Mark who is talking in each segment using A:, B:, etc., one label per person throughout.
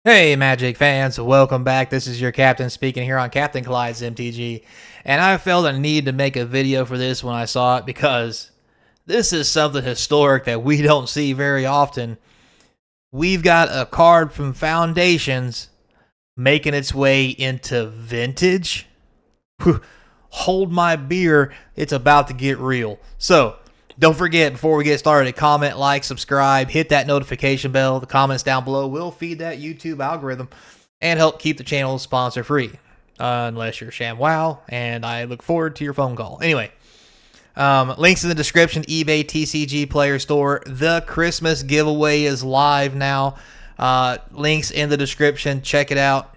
A: Hey Magic fans, welcome back. This is your captain speaking here on CapnclydesMTG, and I felt a need to make a video for this when I saw it because this is something historic that we don't see very often. We've got a card from Foundations making its way into Vintage. Hold my beer, it's about to get real. So, don't forget, before we get started, comment, like, subscribe, hit that notification bell. The comments down below will feed that YouTube algorithm and help keep the channel sponsor free. Unless you're ShamWow, and I look forward to your phone call. Anyway, links in the description, eBay TCG Player Store. The Christmas giveaway is live now. Links in the description. Check it out.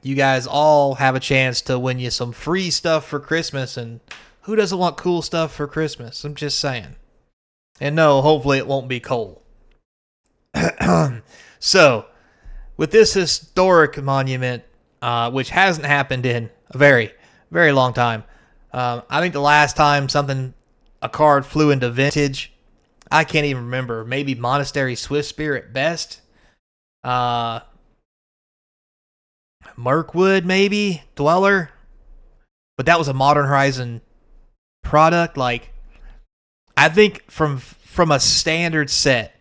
A: You guys all have a chance to win you some free stuff for Christmas, and who doesn't want cool stuff for Christmas? I'm just saying. And no, hopefully it won't be cold. So, with this historic monument, which hasn't happened in a very, very long time, I think the last time a card flew into Vintage, I can't even remember. Maybe Monastery Swiftspear at best. Mirkwood, maybe? Dweller? But that was a Modern Horizon product. Like, I think from a standard set,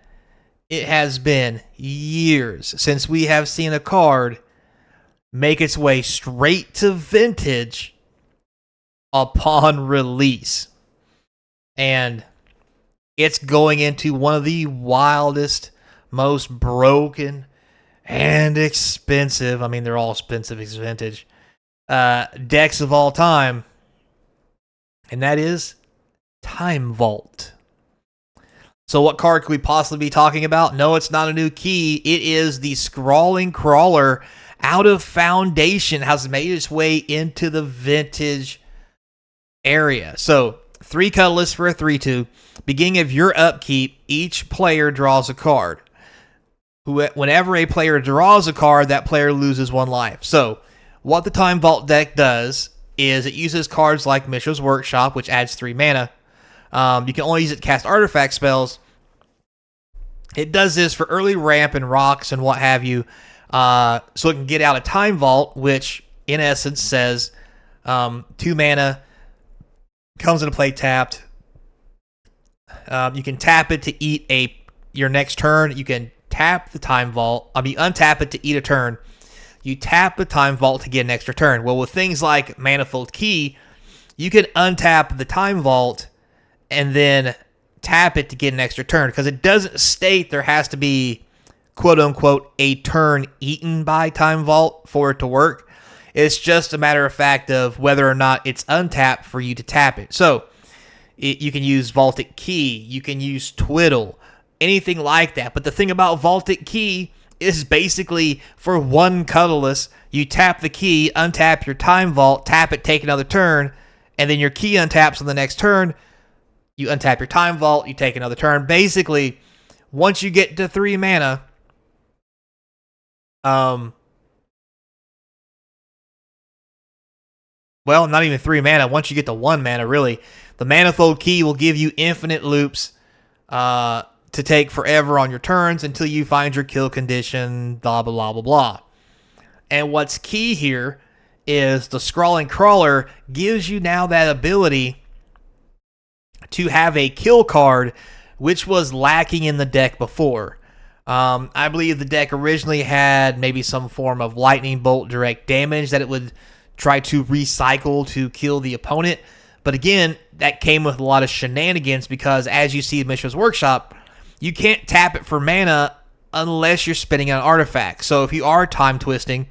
A: it has been years since we have seen a card make its way straight to Vintage upon release. And it's going into one of the wildest, most broken, and expensive, I mean, they're all expensive, it's Vintage, decks of all time. And that is Time Vault. So what card could we possibly be talking about? No, it's not a new key. It is the Scrawling Crawler out of Foundation, has made its way into the Vintage area. So 3 colorless for a 3/2. Beginning of your upkeep, each player draws a card. Whenever a player draws a card, that player loses 1 life. So what the Time Vault deck does is it uses cards like Mishra's Workshop, which adds 3 mana. You can only use it to cast artifact spells. It does this for early ramp and rocks and what have you, so it can get out a Time Vault, which in essence says 2 mana, comes into play tapped. You can tap it to eat your next turn. You can tap the Time Vault. Untap it to eat a turn. You tap the Time Vault to get an extra turn. Well, with things like Manifold Key, you can untap the Time Vault and then tap it to get an extra turn, because it doesn't state there has to be, quote-unquote, a turn eaten by Time Vault for it to work. It's just a matter of fact of whether or not it's untapped for you to tap it. So, you can use Vaulted Key, you can use Twiddle, anything like that. But the thing about Vaulted Key is basically for 1 colorless, you tap the key, untap your Time Vault, tap it, take another turn, and then your key untaps on the next turn. You untap your Time Vault, you take another turn. Basically, once you get to 3 mana, well, not even 3 mana. Once you get to 1 mana, really, the Manifold Key will give you infinite loops to take forever on your turns until you find your kill condition, blah, blah, blah, blah, blah. And what's key here is the Scrawling Crawler gives you now that ability to have a kill card, which was lacking in the deck before. I believe the deck originally had maybe some form of lightning bolt direct damage that it would try to recycle to kill the opponent. But again, that came with a lot of shenanigans, because as you see in Mishra's Workshop, you can't tap it for mana unless you're spinning an artifact. So if you are time twisting,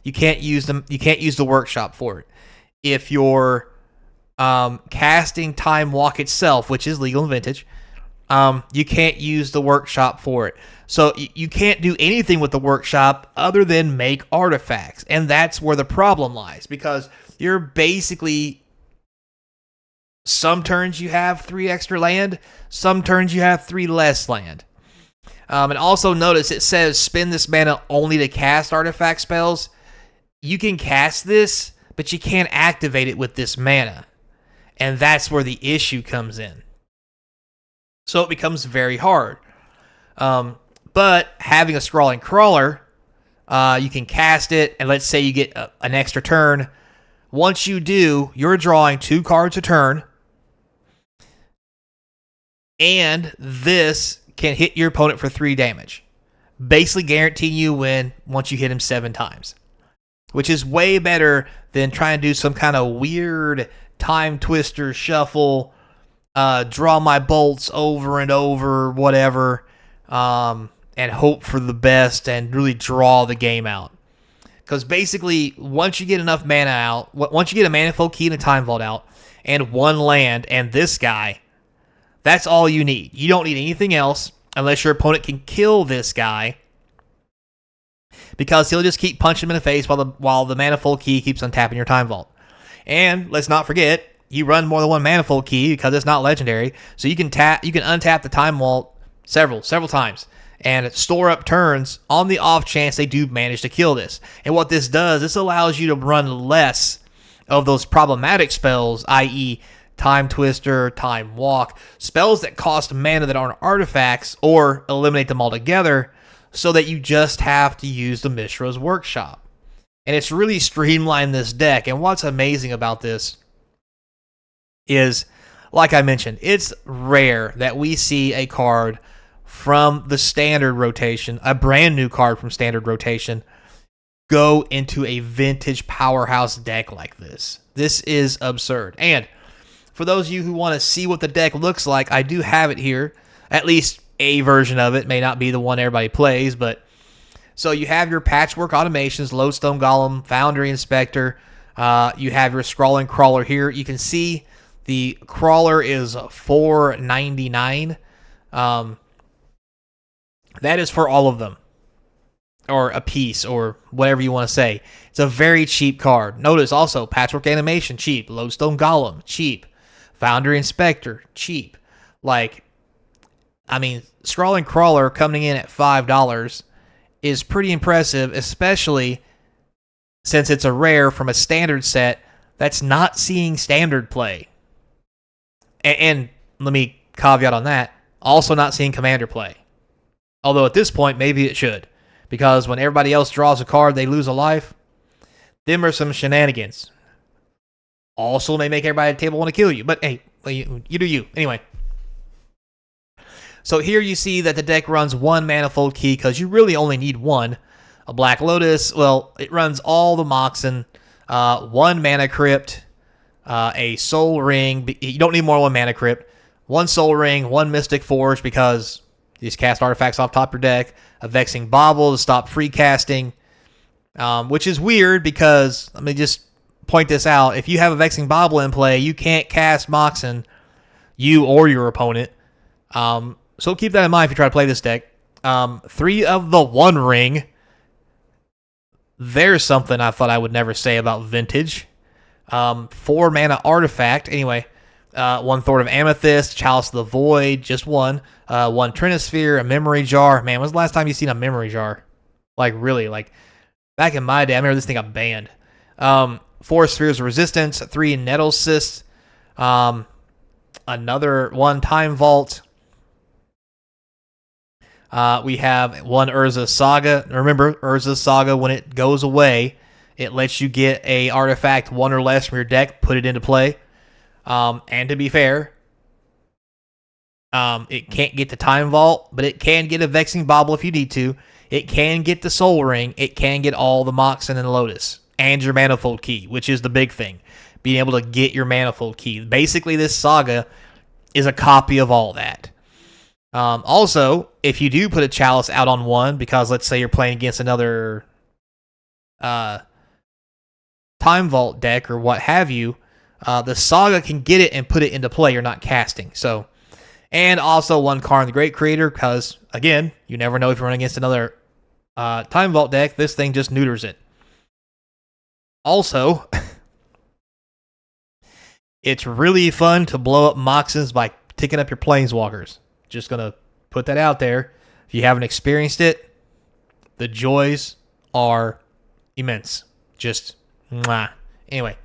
A: you can't use them. You can't use the Workshop for it. If you're casting Time Walk itself, which is legal in Vintage, you can't use the Workshop for it. So you can't do anything with the Workshop other than make artifacts, and that's where the problem lies, because you're basically, some turns you have 3 extra land, some turns you have 3 less land. And also notice it says spend this mana only to cast artifact spells. You can cast this, but you can't activate it with this mana. And that's where the issue comes in. So it becomes very hard. But having a Scrawling Crawler, you can cast it, and let's say you get an extra turn. Once you do, you're drawing 2 cards a turn, and this can hit your opponent for 3 damage. Basically guaranteeing you win once you hit him 7 times, which is way better than trying to do some kind of weird time twister shuffle, draw my bolts over and over, whatever, and hope for the best and really draw the game out. Because basically, once you get enough mana out, once you get a Manifold Key and a Time Vault out, and 1 land and this guy, that's all you need. You don't need anything else unless your opponent can kill this guy, because he'll just keep punching him in the face while the Manifold Key keeps untapping your Time Vault. And let's not forget, you run more than 1 Manifold Key because it's not legendary, so you can untap the Time Vault several times and store up turns on the off chance they do manage to kill this. And what this does, this allows you to run less of those problematic spells, i.e. Time Twister, Time Walk, spells that cost mana that aren't artifacts, or eliminate them altogether, so that you just have to use the Mishra's Workshop. And it's really streamlined this deck, and what's amazing about this is, like I mentioned, it's rare that we see a card from the standard rotation, a brand new card from standard rotation, go into a vintage powerhouse deck like this. This is absurd. And for those of you who want to see what the deck looks like, I do have it here. At least a version of it. May not be the one everybody plays, but so you have your Patchwork Automations, Lodestone Golem, Foundry Inspector. You have your Scrawling Crawler here. You can see the Crawler is $4.99. That is for all of them, or a piece, or whatever you want to say. It's a very cheap card. Notice also Patchwork Animation, cheap. Lodestone Golem, cheap. Foundry Inspector, cheap. Like, I mean, Scrawling Crawler coming in at $5 is pretty impressive, especially since it's a rare from a standard set that's not seeing standard play. And let me caveat on that, also not seeing Commander play. Although at this point, maybe it should. Because when everybody else draws a card, they lose a life. Them are some shenanigans. Also may make everybody at the table want to kill you. But hey, you do you. Anyway. So here you see that the deck runs 1 Manifold Key, because you really only need 1. A Black Lotus, well, it runs all the Moxen. 1 Mana Crypt. A Soul Ring. You don't need more than 1 Mana Crypt. 1 Soul Ring. 1 Mystic Forge, because you just cast artifacts off top of your deck. A Vexing Bauble to stop free casting. Which is weird, because, let me just point this out. If you have a Vexing Bauble in play, you can't cast Moxen, you or your opponent. So keep that in mind if you try to play this deck. 3 of the One Ring. There's something I thought I would never say about vintage. 4 mana artifact. Anyway, 1 Thorn of Amethyst, Chalice of the Void, just 1. 1 Trinisphere, a Memory Jar. Man, when's the last time you seen a Memory Jar? Like, really, like, back in my day, I remember this thing got banned. 4 Spheres of Resistance, 3 Nettle Cysts, another 1 Time Vault. We have 1 Urza Saga. Remember, Urza Saga, when it goes away, it lets you get a artifact 1 or less from your deck, put it into play. And to be fair, it can't get the Time Vault, but it can get a Vexing Bauble if you need to. It can get the Soul Ring. It can get all the Moxen and Lotus. And your Manifold Key, which is the big thing. Being able to get your Manifold Key. Basically, this saga is a copy of all that. Also, if you do put a Chalice out on 1, because let's say you're playing against another Time Vault deck or what have you, the Saga can get it and put it into play. You're not casting. So, and also 1 Karn the Great Creator, because, again, you never know if you're running against another Time Vault deck. This thing just neuters it. Also, it's really fun to blow up Moxens by ticking up your Planeswalkers. Just going to put that out there. If you haven't experienced it, the joys are immense. Just, mwah. Anyway.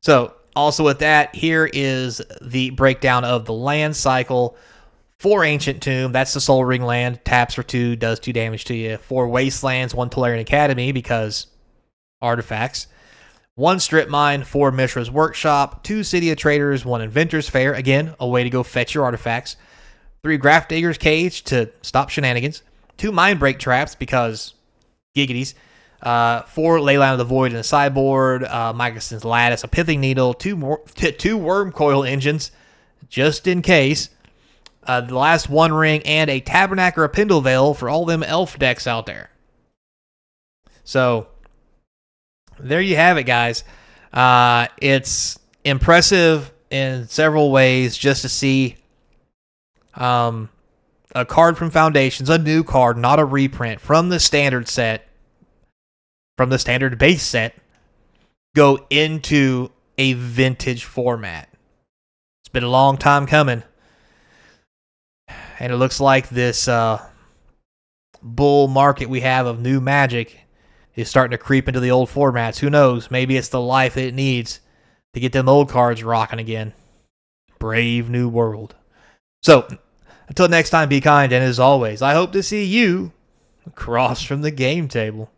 A: So, also with that, here is the breakdown of the land cycle 4 Ancient Tomb, that's the Soul Ring land. Taps for 2, does 2 damage to you. 4 Wastelands, 1 Tolarian Academy because artifacts. 1 Strip Mine, 4 Mishra's Workshop, 2 City of Traders, 1 Inventor's Fair. Again, a way to go fetch your artifacts. 3 Graft Digger's Cage to stop shenanigans. 2 Mindbreak Traps because giggities. 4 Leyline of the Void in the sideboard. Moccasins Lattice, a Pithing Needle. 2 Worm Coil Engines just in case. The last 1 ring and a Tabernacle or Pendle Veil for all them elf decks out there. So, there you have it, guys. It's impressive in several ways just to see a card from Foundations, a new card, not a reprint, from the standard set, from the standard base set, go into a vintage format. It's been a long time coming. And it looks like this bull market we have of new Magic is starting to creep into the old formats. Who knows? Maybe it's the life that it needs to get them old cards rocking again. Brave new world. So, until next time, be kind, and as always, I hope to see you across from the game table.